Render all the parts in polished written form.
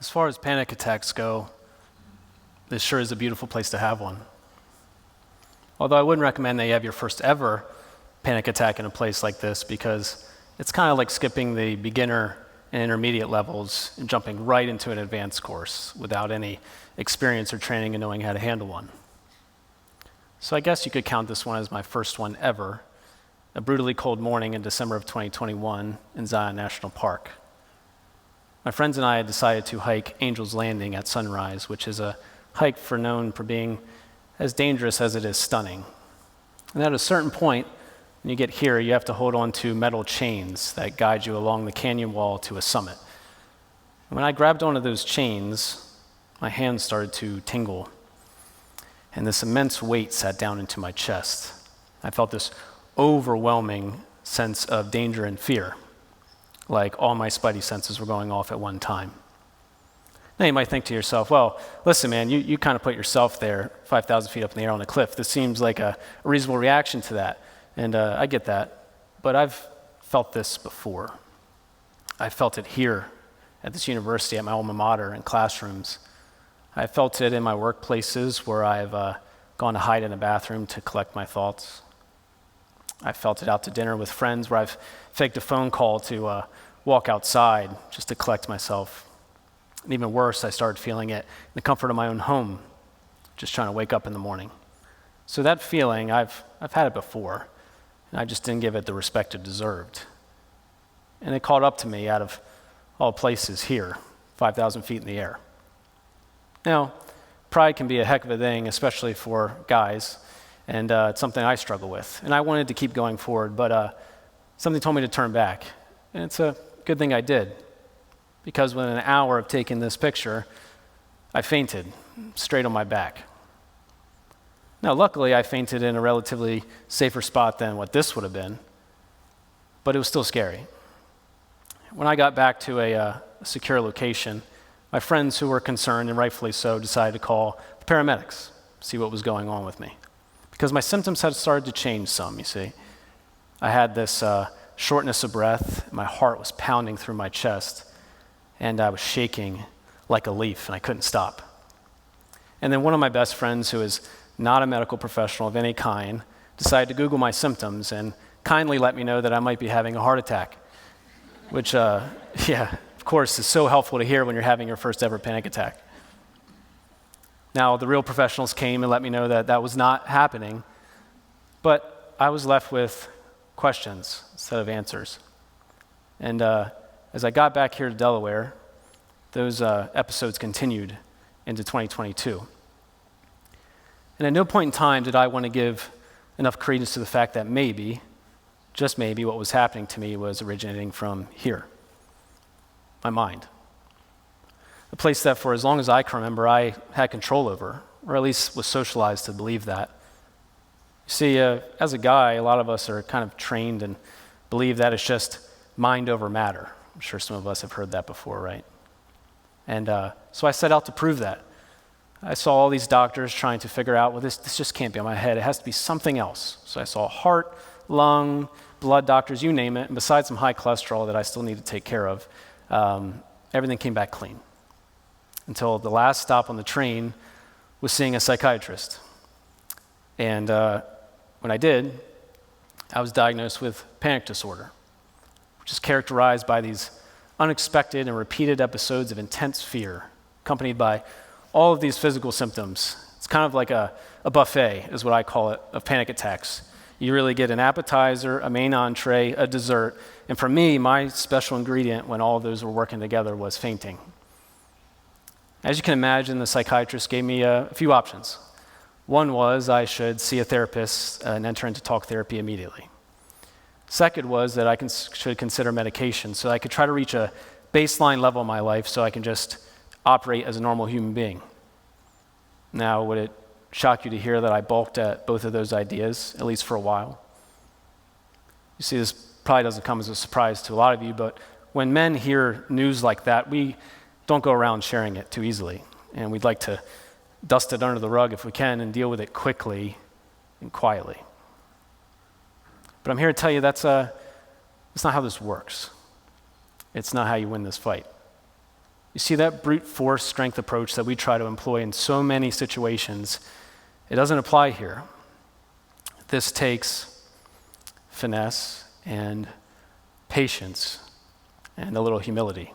As far as panic attacks go, this sure is a beautiful place to have one. Although I wouldn't recommend that you have your first ever panic attack in a place like this, because it's kind of like skipping the beginner and intermediate levels and jumping right into an advanced course without any experience or training in knowing how to handle one. So I guess you could count this one as my first one ever, a brutally cold morning in December of 2021 in Zion National Park. My friends and I had decided to hike Angel's Landing at sunrise, which is a hike known for being as dangerous as it is stunning. And at a certain point, when you get here, you have to hold on to metal chains that guide you along the canyon wall to a summit. And when I grabbed onto those chains, my hands started to tingle, and this immense weight sat down into my chest. I felt this overwhelming sense of danger and fear, like all my spidey senses were going off at one time. Now you might think to yourself, well, listen, man, you kind of put yourself there 5,000 feet up in the air on a cliff. This seems like a reasonable reaction to that. And I get that, but I've felt this before. I felt it here at this university, at my alma mater, in classrooms. I felt it in my workplaces where I've gone to hide in a bathroom to collect my thoughts. I felt it out to dinner with friends where I've faked a phone call to walk outside just to collect myself. And even worse, I started feeling it in the comfort of my own home, just trying to wake up in the morning. So that feeling, I've had it before. And I just didn't give it the respect it deserved. And it caught up to me out of all places here, 5,000 feet in the air. Now, pride can be a heck of a thing, especially for guys, and it's something I struggle with. And I wanted to keep going forward, but something told me to turn back. And it's a good thing I did, because within an hour of taking this picture, I fainted straight on my back. Now, luckily, I fainted in a relatively safer spot than what this would have been, but it was still scary. When I got back to a secure location, my friends who were concerned, and rightfully so, decided to call the paramedics, see what was going on with me. Because my symptoms had started to change some, you see. I had this shortness of breath, my heart was pounding through my chest, and I was shaking like a leaf, and I couldn't stop. And then one of my best friends, who is not a medical professional of any kind, decided to Google my symptoms and kindly let me know that I might be having a heart attack, which, of course, is so helpful to hear when you're having your first ever panic attack. Now, the real professionals came and let me know that that was not happening, but I was left with questions instead of answers. And as I got back here to Delaware, those episodes continued into 2022. And at no point in time did I want to give enough credence to the fact that maybe, just maybe, what was happening to me was originating from here, my mind. A place that for as long as I can remember, I had control over, or at least was socialized to believe that. You see, as a guy, a lot of us are kind of trained and believe that it's just mind over matter. I'm sure some of us have heard that before, right? And so I set out to prove that. I saw all these doctors trying to figure out, well, this just can't be on my head. It has to be something else. So I saw heart, lung, blood doctors, you name it. And besides some high cholesterol that I still need to take care of, everything came back clean. Until the last stop on the train was seeing a psychiatrist. And when I did, I was diagnosed with panic disorder, which is characterized by these unexpected and repeated episodes of intense fear, accompanied by all of these physical symptoms. It's kind of like a buffet, is what I call it, of panic attacks. You really get an appetizer, a main entree, a dessert, and for me, my special ingredient when all of those were working together was fainting. As you can imagine, the psychiatrist gave me a few options. One was I should see a therapist and enter into talk therapy immediately. Second was that I should consider medication so I could try to reach a baseline level in my life so I can just operate as a normal human being. Now, would it shock you to hear that I balked at both of those ideas, at least for a while? You see, this probably doesn't come as a surprise to a lot of you, but when men hear news like that, we don't go around sharing it too easily. And we'd like to dust it under the rug if we can and deal with it quickly and quietly. But I'm here to tell you that's not how this works. It's not how you win this fight. You see that brute force strength approach that we try to employ in so many situations, it doesn't apply here. This takes finesse and patience and a little humility.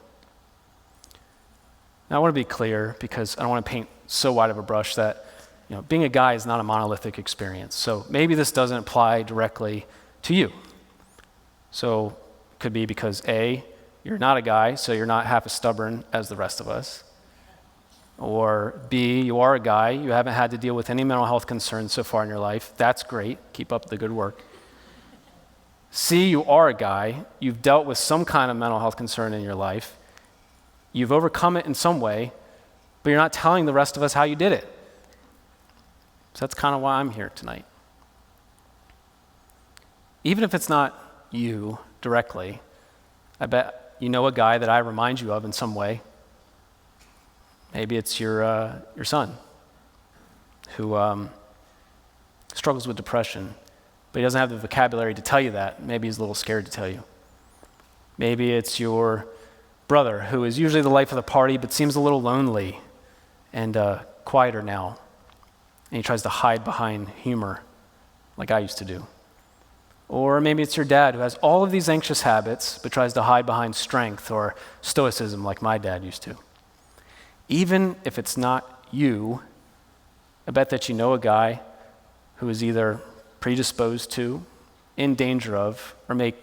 Now, I want to be clear because I don't want to paint so wide of a brush that being a guy is not a monolithic experience. So maybe this doesn't apply directly to you. So it could be because A, you're not a guy, so you're not half as stubborn as the rest of us. Or B, you are a guy, you haven't had to deal with any mental health concerns so far in your life. That's great, keep up the good work. C, you are a guy, you've dealt with some kind of mental health concern in your life. You've overcome it in some way, but you're not telling the rest of us how you did it. So that's kind of why I'm here tonight. Even if it's not you directly, I bet you know a guy that I remind you of in some way. Maybe it's your son who struggles with depression, but he doesn't have the vocabulary to tell you that. Maybe he's a little scared to tell you. Maybe it's your brother who is usually the life of the party but seems a little lonely and quieter now. And he tries to hide behind humor like I used to do. Or maybe it's your dad who has all of these anxious habits but tries to hide behind strength or stoicism like my dad used to. Even if it's not you, I bet that you know a guy who is either predisposed to, in danger of, or may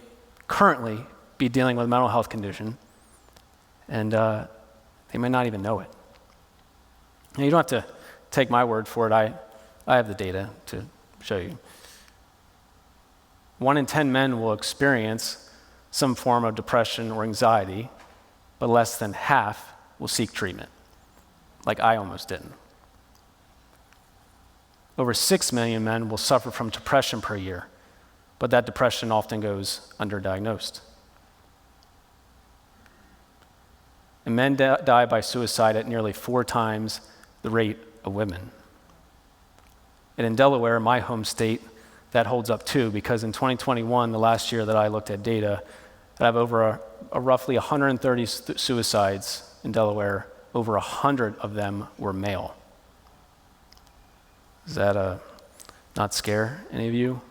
currently be dealing with a mental health condition, and they may not even know it. Now, you don't have to take my word for it. I have the data to show you. 1 in 10 men will experience some form of depression or anxiety, but less than half will seek treatment, like I almost didn't. Over 6 million men will suffer from depression per year, but that depression often goes underdiagnosed. And men die by suicide at nearly 4 times the rate of women. And in Delaware, my home state, that holds up too, because in 2021, the last year that I looked at data, I have over a roughly 130 suicides in Delaware. Over 100 of them were male. Does that not scare any of you?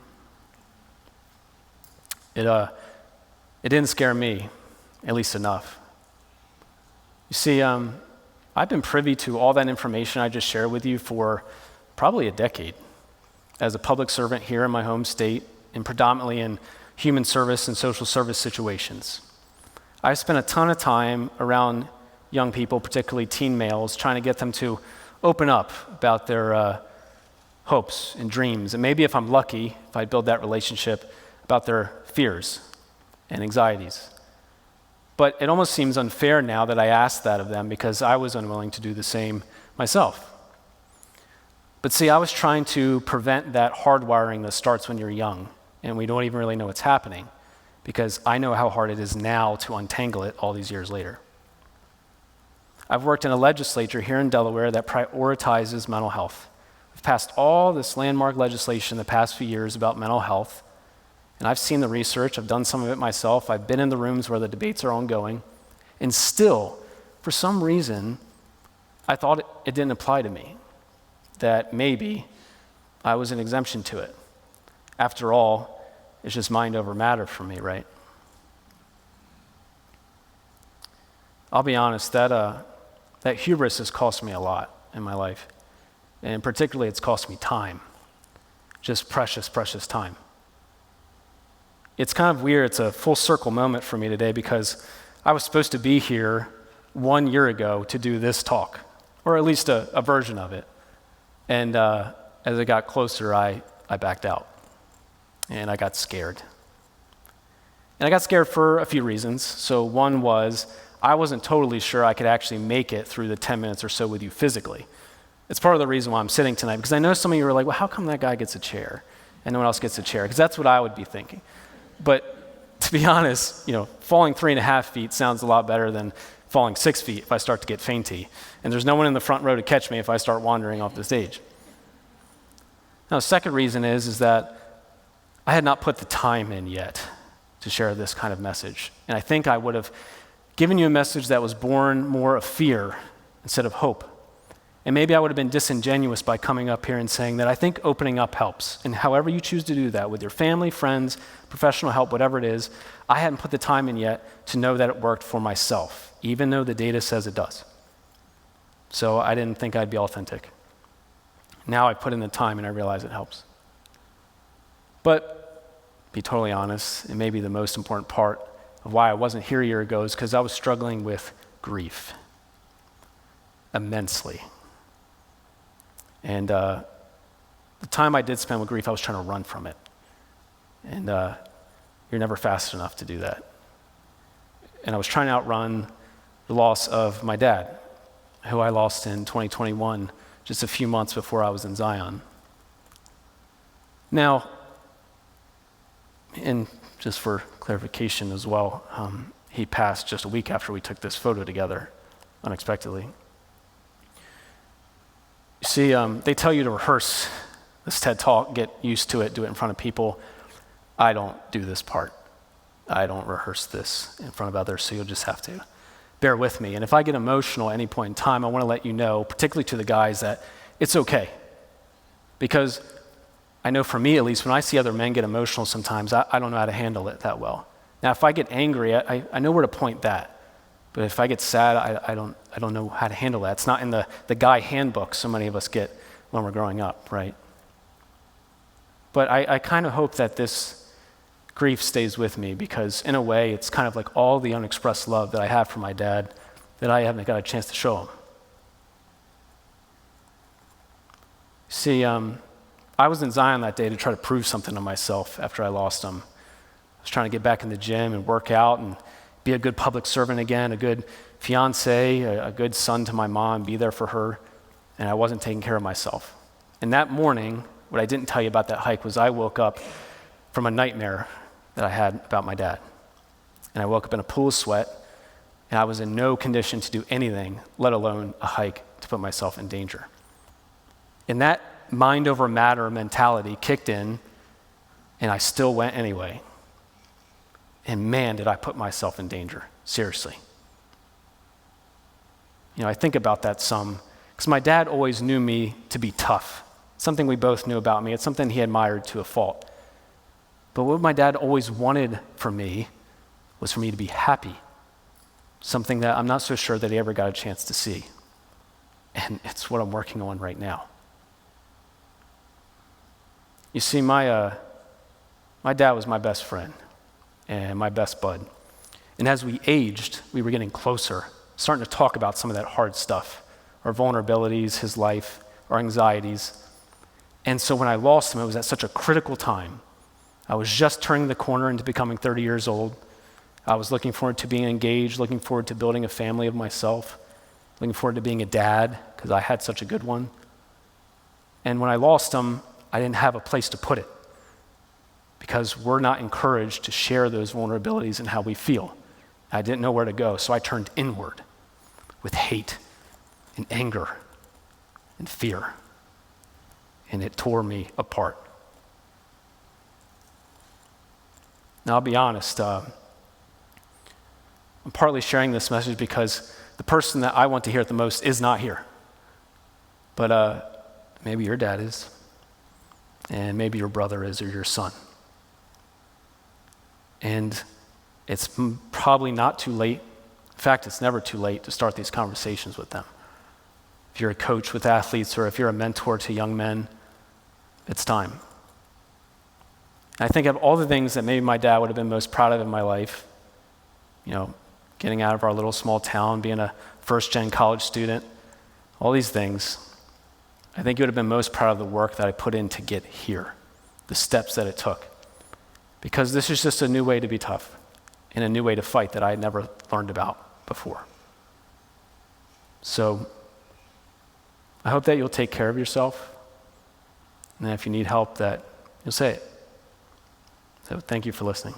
It didn't scare me, at least enough. You see, I've been privy to all that information I just shared with you for probably a decade as a public servant here in my home state and predominantly in human service and social service situations. I've spent a ton of time around young people, particularly teen males, trying to get them to open up about their hopes and dreams, and maybe if I'm lucky, if I build that relationship, about their fears and anxieties. But it almost seems unfair now that I ask that of them because I was unwilling to do the same myself. But see, I was trying to prevent that hardwiring that starts when you're young, and we don't even really know what's happening, because I know how hard it is now to untangle it all these years later. I've worked in a legislature here in Delaware that prioritizes mental health. We've passed all this landmark legislation the past few years about mental health, and I've seen the research, I've done some of it myself, I've been in the rooms where the debates are ongoing, and still, for some reason, I thought it didn't apply to me, that maybe I was an exemption to it. After all, it's just mind over matter for me, right? I'll be honest, that hubris has cost me a lot in my life. And particularly, it's cost me time. Just precious, precious time. It's kind of weird. It's a full circle moment for me today because I was supposed to be here 1 year ago to do this talk, or at least a version of it. And as it got closer, I backed out. And I got scared. And I got scared for a few reasons. So one was, I wasn't totally sure I could actually make it through the 10 minutes or so with you physically. It's part of the reason why I'm sitting tonight, because I know some of you are like, well, how come that guy gets a chair and no one else gets a chair? Because that's what I would be thinking. But to be honest, falling 3.5 feet sounds a lot better than falling 6 feet if I start to get fainty. And there's no one in the front row to catch me if I start wandering off the stage. Now, the second reason is that I had not put the time in yet to share this kind of message. And I think I would have given you a message that was born more of fear instead of hope. And maybe I would have been disingenuous by coming up here and saying that I think opening up helps. And however you choose to do that, with your family, friends, professional help, whatever it is, I hadn't put the time in yet to know that it worked for myself, even though the data says it does. So I didn't think I'd be authentic. Now I put in the time and I realize it helps. But, to be totally honest, and maybe the most important part of why I wasn't here a year ago is because I was struggling with grief immensely. And the time I did spend with grief, I was trying to run from it. And you're never fast enough to do that. And I was trying to outrun the loss of my dad, who I lost in 2021, just a few months before I was in Zion. Now, and just for clarification as well, he passed just a week after we took this photo together, unexpectedly. You see, they tell you to rehearse this TED Talk, get used to it, do it in front of people. I don't do this part. I don't rehearse this in front of others, so you'll just have to bear with me. And if I get emotional at any point in time, I want to let you know, particularly to the guys, that it's okay. Because I know for me, at least, when I see other men get emotional sometimes, I don't know how to handle it that well. Now, if I get angry, I know where to point that. But if I get sad, I don't know how to handle that. It's not in the guy handbook so many of us get when we're growing up, right? But I kind of hope that this grief stays with me, because in a way, it's kind of like all the unexpressed love that I have for my dad that I haven't got a chance to show him. See, I was in Zion that day to try to prove something to myself after I lost him. I was trying to get back in the gym and work out and be a good public servant again, a good fiance, a good son to my mom, be there for her, and I wasn't taking care of myself. And that morning, what I didn't tell you about that hike was I woke up from a nightmare that I had about my dad. And I woke up in a pool of sweat, and I was in no condition to do anything, let alone a hike, to put myself in danger. And that mind over matter mentality kicked in, and I still went anyway. And man, did I put myself in danger, seriously. You know, I think about that some, because my dad always knew me to be tough. Something we both knew about me. It's something he admired to a fault. But what my dad always wanted from me was for me to be happy. Something that I'm not so sure that he ever got a chance to see. And it's what I'm working on right now. You see, my dad was my best friend and my best bud. And as we aged, we were getting closer, starting to talk about some of that hard stuff, our vulnerabilities, his life, our anxieties. And so when I lost him, it was at such a critical time. I was just turning the corner into becoming 30 years old. I was looking forward to being engaged, looking forward to building a family of myself, looking forward to being a dad, because I had such a good one. And when I lost him, I didn't have a place to put it, because we're not encouraged to share those vulnerabilities and how we feel. I didn't know where to go, so I turned inward with hate and anger and fear, and it tore me apart. Now, I'll be honest, I'm partly sharing this message because the person that I want to hear it the most is not here. But maybe your dad is, and maybe your brother is, or your son. And it's probably not too late. In fact, it's never too late to start these conversations with them. If you're a coach with athletes, or if you're a mentor to young men, it's time. And I think of all the things that maybe my dad would have been most proud of in my life, you know, getting out of our little small town, being a first-gen college student, all these things, I think he would have been most proud of the work that I put in to get here, the steps that it took. Because this is just a new way to be tough and a new way to fight that I had never learned about before. So I hope that you'll take care of yourself, and if you need help, that you'll say it. So thank you for listening.